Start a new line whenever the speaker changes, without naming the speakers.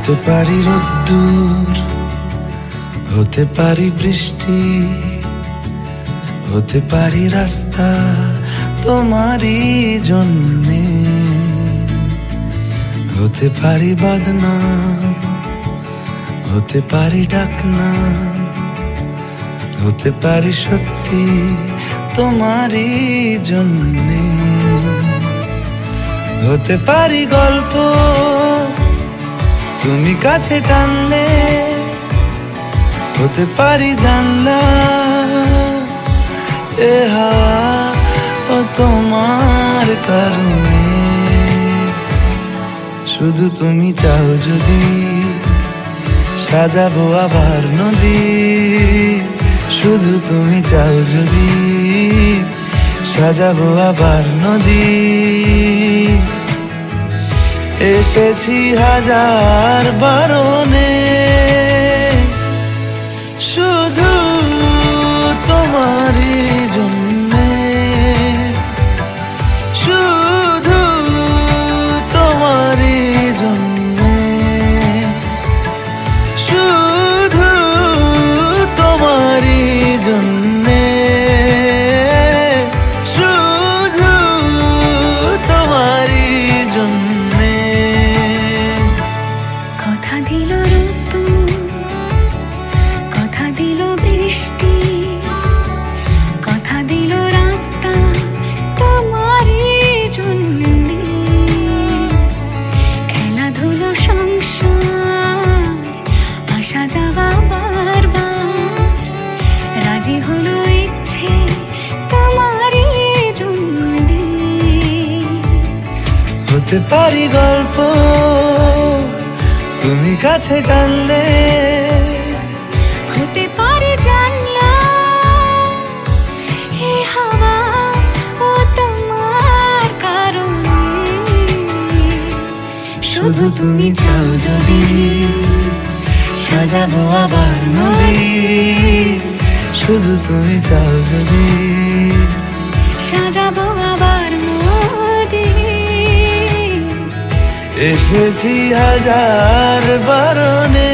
হতে পারি রোদ্দুর, হতে পারি বৃষ্টি, হতে পারি রাস্তা তোমারই জন্যে, হতে পারি বদনাম, হতে পারি ডাকনাম, হতে পারি সত্যি তোমারই জন্যে, হতে পারি গল্প তুমি কাছে টানলে, হতে পারি জানলা এ হাওয়া ও তোমার কারণে। শুধু তুমি চাও যদি সাজাবো আবার নদী, শুধু তুমি চাও যদি সাজাবো আবার নদী। এসেছি হাজার বারণে শুধু তোমারই জন্যে, শুধু তোমারই জন্যে, শুধু তোমারই জন্যে, শুধু তোমারই জন্যে।
কথা দিল ঋতু, কথা দিল বৃষ্টি, কথা দিল রাস্তা তোমারই জন্যে, খেলাধুলো সংসার আসা যাওয়া বারবার, রাজি হলো ইচ্ছে তোমারই জন্যে।
হতে পারি গল্প তুমি কাছে টানলে,
হতে পারে জানলা এ হাওয়া ও তোমার কারণে।
শুধু তুমি চাও যদি সাজাবো আবার নদী, শুধু তুমি চাও যদি
সাজাবো আবার নদী।
এসেছি হাজার বারণে